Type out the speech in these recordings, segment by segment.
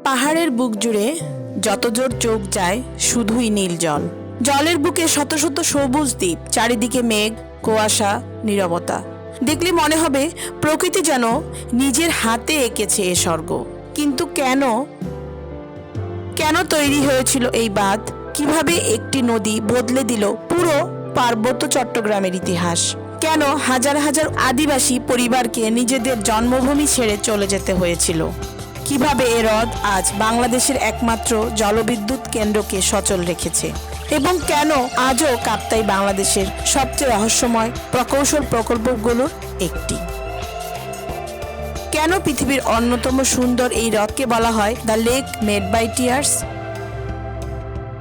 পাহাড়ের বুক জুড়ে যত জোর চোখ যায় শুধুই নীল জল। জলের বুকে শত শত সবুজ দ্বীপ, চারিদিকে মেঘ, কুয়াশা, নীরবতা। দেখলে মনে হবে প্রকৃতি যেন নিজের হাতে এঁকেছে এ স্বর্গ। কিন্তু কেন তৈরি হয়েছিল এই বাঁধ? কিভাবে একটি নদী বদলে দিল পুরো পার্বত্য চট্টগ্রামের ইতিহাস? কেন হাজার হাজার আদিবাসী পরিবারকে নিজেদের জন্মভূমি ছেড়ে চলে যেতে হয়েছিল? কিভাবে এ হ্রদ আজ বাংলাদেশের একমাত্র জলবিদ্যুৎ কেন্দ্রকে সচল রেখেছে? এবং কেন আজও কাপ্তাই বাংলাদেশের সবচেয়ে রহস্যময় প্রকৌশল প্রকল্পগুলোর একটি? কেন পৃথিবীর অন্যতম সুন্দর এই হ্রদকে বলা হয় the lake made by tears?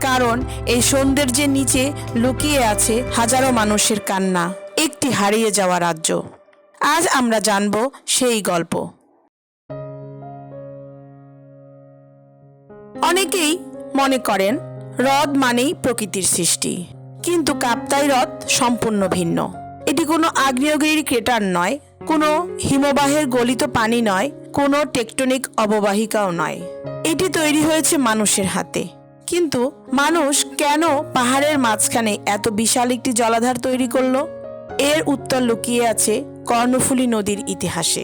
কারণ এই সৌন্দর্যের নিচে লুকিয়ে আছে হাজারো মানুষের কান্না, একটি হারিয়ে যাওয়া রাজ্য। আজ আমরা জানব সেই গল্প। অনেকেই মনে করেন হ্রদ মানেই প্রকৃতির সৃষ্টি, কিন্তু কাপ্তাই হ্রদ সম্পূর্ণ ভিন্ন। এটি কোনো আগ্নেয়গিরির ক্রেটার নয়, কোনো হিমবাহের গলিত পানি নয়, কোনো টেকটনিক অববাহিকাও নয়। এটি তৈরি হয়েছে মানুষের হাতে। কিন্তু মানুষ কেন পাহাড়ের মাঝখানে এত বিশাল একটি জলাধার তৈরি করলো? এর উত্তর লুকিয়ে আছে কর্ণফুলী নদীর ইতিহাসে।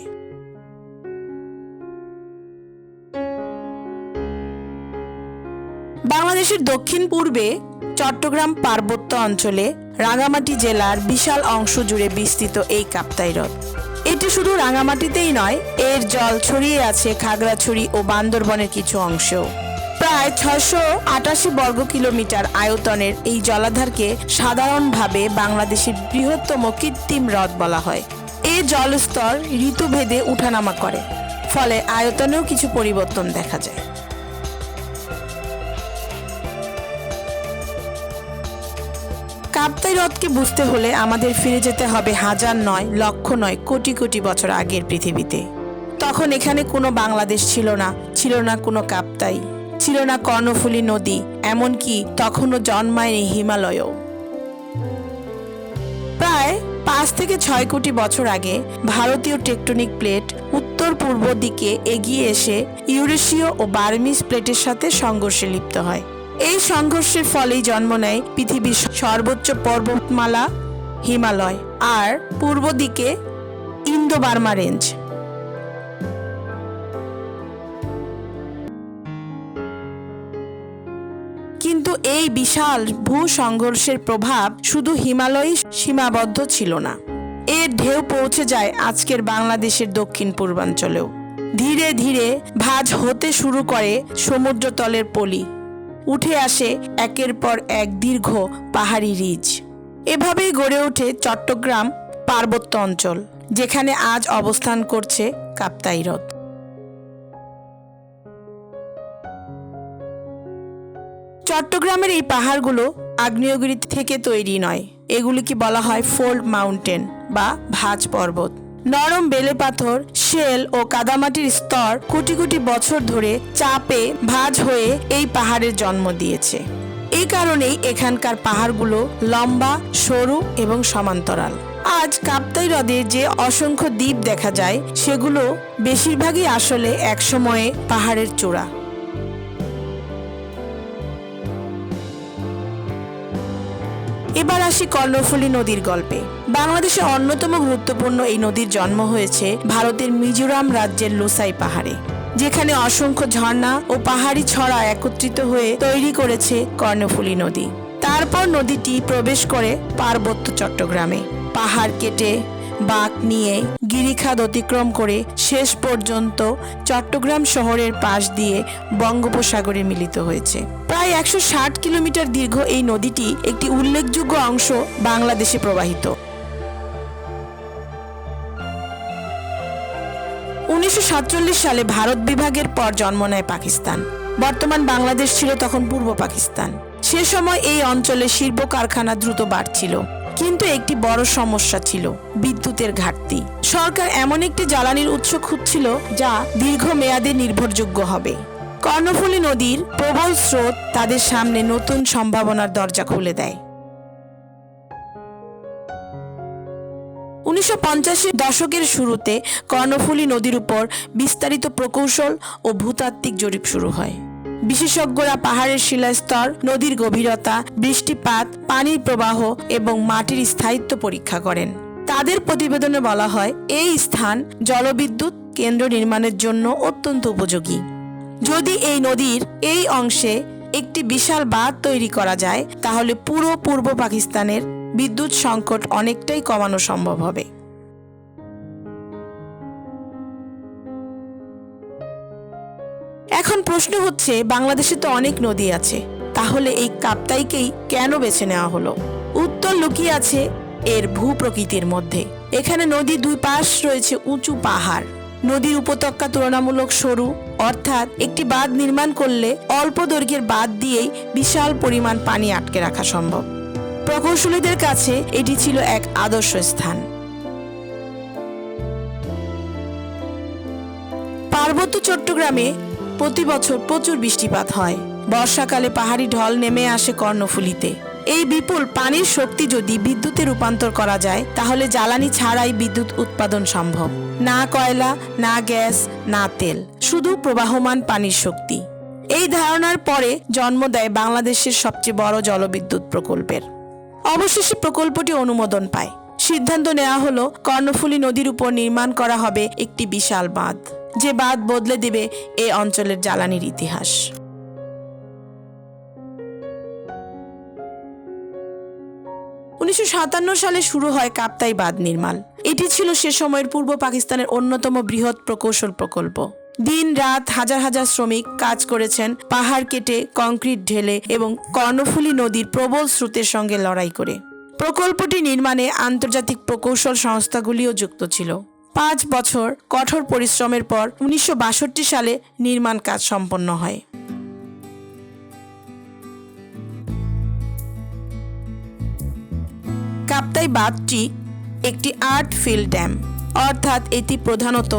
বাংলাদেশের দক্ষিণ পূর্বে চট্টগ্রাম পার্বত্য অঞ্চলে রাঙামাটি জেলার বিশাল অংশ জুড়ে বিস্তৃত এই কাপ্তাই হ্রদ। এটি শুধু রাঙামাটিতেই নয়, এর জল ছড়িয়ে আছে খাগড়াছড়ি ও বান্দরবনের কিছু অংশেও। প্রায় 688 বর্গ কিলোমিটার আয়তনের এই জলাধারকে সাধারণভাবে বাংলাদেশের বৃহত্তম কৃত্রিম হ্রদ বলা হয়। এই জলস্তর ঋতুভেদে উঠানামা করে, ফলে আয়তনেও কিছু পরিবর্তন দেখা যায়। কাপ্তাই হ্রদকে বুঝতে হলে আমাদের ফিরে যেতে হবে হাজার নয়, লক্ষ নয়, কোটি কোটি বছর আগের পৃথিবীতে। তখন এখানে কোনো বাংলাদেশ ছিল না, ছিল না কোনো কাপ্তাই, ছিল না কর্ণফুলী নদী, এমনকি তখনও জন্মায়নি হিমালয়ও। প্রায় 5 থেকে 6 কোটি বছর আগে ভারতীয় টেকটনিক প্লেট উত্তর পূর্ব দিকে এগিয়ে এসে ইউরেশীয় ও বার্মিজ প্লেটের সাথে সংঘর্ষে লিপ্ত হয়। এই সংঘর্ষের ফলেই জন্ম নেয় পৃথিবীর সর্বোচ্চ পর্বতমালা হিমালয়, আর পূর্ব দিকে ইন্দো বার্মা রেঞ্জ। কিন্তু এই বিশাল ভূ সংঘর্ষের প্রভাব শুধু হিমালয়ে সীমাবদ্ধ ছিল না। এর ঢেউ পৌঁছে যায় আজকের বাংলাদেশের দক্ষিণ পূর্বাঞ্চলেও। ধীরে ধীরে ভাঁজ হতে শুরু করে সমুদ্রতলের পলি, উঠে আসে একের পর এক দীর্ঘ পাহাড়ি রিজ। এভাবেই গড়ে ওঠে চট্টগ্রাম পার্বত্য অঞ্চল, যেখানে আজ অবস্থান করছে কাপ্তাই হ্রদ। চট্টগ্রামের এই পাহাড়গুলো আগ্নেয়গিরি থেকে তৈরি নয়, এগুলিকে বলা হয় ফোল্ড মাউন্টেন বা ভাঁজ পর্বত। নরম বেলে পাথর, শেল ও কাদামাটির স্তর কোটি কোটি বছর ধরে চাপে ভাঁজ হয়ে এই পাহাড়ের জন্ম দিয়েছে। এই কারণেই এখানকার পাহাড়গুলো লম্বা, সরু এবং সমান্তরাল। আজ কাপ্তাই হ্রদে যে অসংখ্য দ্বীপ দেখা যায়, সেগুলো বেশিরভাগই আসলে একসময়ে পাহাড়ের চূড়া। এবার আসি কর্ণফুলী নদীর গল্পে। বাংলাদেশের অন্যতম গুরুত্বপূর্ণ এই নদীর জন্ম হয়েছে ভারতের মিজোরাম রাজ্যের লোসাই পাহাড়ে, যেখানে অসংখ্য ঝর্ণা ও পাহাড়ি ছড়া একত্রিত হয়ে তৈরি করেছে কর্ণফুলী নদী। তারপর নদীটি প্রবেশ করে পার্বত্য চট্টগ্রামে, পাহাড় কেটে বাঁক নিয়ে গিরিখাত অতিক্রম করে শেষ পর্যন্ত চট্টগ্রাম শহরের পাশ দিয়ে বঙ্গোপসাগরে মিলিত হয়েছে। প্রায় 160 কিলোমিটার দীর্ঘ এই নদীটি একটি উল্লেখযোগ্য অংশ বাংলাদেশে প্রবাহিত। 1947 সালে ভারত বিভাগের পর জন্ম নেয় পাকিস্তান। বর্তমান বাংলাদেশ ছিল তখন পূর্ব পাকিস্তান। সে সময় এই অঞ্চলে শিল্প কারখানা দ্রুত বাড়ছিল, কিন্তু একটি বড় সমস্যা ছিল বিদ্যুতের ঘাটতি। সরকার এমন একটি জ্বালানির উৎস খুঁজছিল যা দীর্ঘমেয়াদে নির্ভরযোগ্য হবে। কর্ণফুলী নদীর প্রবল স্রোত তাদের সামনে নতুন সম্ভাবনার দরজা খুলে দেয়। 1950 দশকের শুরুতে কর্ণফুলী নদীর উপর বিস্তারিত প্রকৌশল ও ভূতাত্ত্বিক জরিপ শুরু হয়। বিশেষজ্ঞরা পাহাড়ের শিলাস্তর, নদীর গভীরতা, বৃষ্টিপাত, পানির প্রবাহ এবং মাটির স্থায়িত্ব পরীক্ষা করেন। তাদের প্রতিবেদনে বলা হয়, এই স্থান জলবিদ্যুৎ কেন্দ্র নির্মাণের জন্য অত্যন্ত উপযোগী। যদি এই নদীর এই অংশে একটি বিশাল বাঁধ তৈরি করা যায়, তাহলে পুরো পূর্ব পাকিস্তানের বিদ্যুৎ সংকট অনেকটাই কমানো সম্ভব হবে। এখন প্রশ্ন হচ্ছে, বাংলাদেশে তো অনেক নদী আছে, তাহলে এই কাপ্তাইকেই কেন বেছে নেওয়া হলো? উত্তর লুকিয়ে আছে এর ভূপ্রকৃতির মধ্যে। এখানে নদীর দুই পাশ রয়েছে উঁচু পাহাড়। নদীর উপত্যকা তুলনামূলক সরু, অর্থাৎ একটি বাঁধ নির্মাণ করলে অল্প দৈর্ঘ্যের বাঁধ দিয়েই বিশাল পরিমাণ পানি আটকে রাখা সম্ভব। প্রকৌশলীদের কাছে এটি ছিল এক আদর্শ স্থান। পার্বত্য চট্টগ্রামে প্রতি বছর প্রচুর বৃষ্টিপাত হয়। বর্ষাকালে পাহাড়ি ঢল নেমে আসে কর্ণফুলীতে। এই বিপুল পানির শক্তি যদি বিদ্যুতে রূপান্তর করা যায়, তাহলে জ্বালানি ছাড়াই বিদ্যুৎ উৎপাদন সম্ভব। না কয়লা, না গ্যাস, না তেল, শুধু প্রবাহমান পানির শক্তি। এই ধারণার পরে জন্ম দেয় বাংলাদেশের সবচেয়ে বড় জলবিদ্যুৎ প্রকল্পের। অবশেষে প্রকল্পটি অনুমোদন পায়। সিদ্ধান্ত নেওয়া হলো, কর্ণফুলী নদীর উপর নির্মাণ করা হবে একটি বিশাল বাঁধ, যে বাঁধ বদলে দেবে এই অঞ্চলের জ্বালানির ইতিহাস। 1957 সালে শুরু হয় কাপ্তাই বাঁধ নির্মাণ। এটি ছিল সে সময়ের পূর্ব পাকিস্তানের অন্যতম বৃহৎ প্রকৌশল প্রকল্প। দিন রাত হাজার হাজার শ্রমিক কাজ করেছেন, পাহাড় কেটে, কংক্রিট ঢেলে এবং কর্ণফুলী নদীর প্রবল স্রোতের সঙ্গে লড়াই করে। প্রকল্পটি নির্মাণে আন্তর্জাতিক প্রকৌশল সংস্থাগুলিও যুক্ত ছিল। 5 বছর কঠোর পরিশ্রমের পর 1962 সালে নির্মাণ কাজ সম্পন্ন হয়। কাপ্তাই বাঁধটি একটি আর্ট ফিল ড্যাম, অর্থাৎ এটি প্রধানত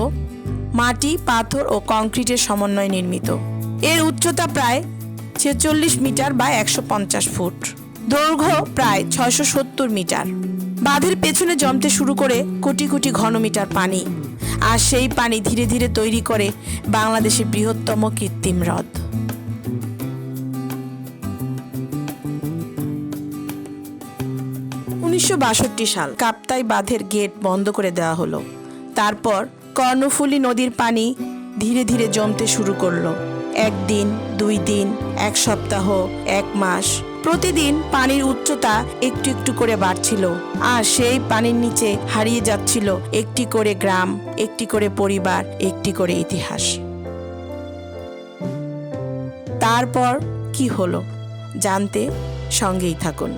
মাটি, পাথর ও কংক্রিটের সমন্বয়ে নির্মিত। এর উচ্চতা প্রায় 46 মিটার বা 150 ফুট, দৈর্ঘ্য প্রায় 670 মিটার। বাঁধের পেছনে জমতে শুরু করে কোটি কোটি ঘনমিটার পানি, আর সেই পানি ধীরে ধীরে তৈরি করে বাংলাদেশের বৃহত্তম কৃত্রিম হ্রদ। 1962 সাল কাপ্তাই বাঁধের গেট বন্ধ করে দেওয়া হলো। তারপর কর্ণফুলী নদীর পানি ধীরে ধীরে জমতে শুরু করলো। 1 দিন, 2 দিন, 1 সপ্তাহ, 1 মাস, প্রতিদিন পানির উচ্চতা একটু একটু করে বাড়ছিল, আর সেই পানির নিচে হারিয়ে যাচ্ছিল একটি করে গ্রাম, একটি করে পরিবার, একটি করে ইতিহাস। তারপর কি হলো জানতে সঙ্গেই থাকুন।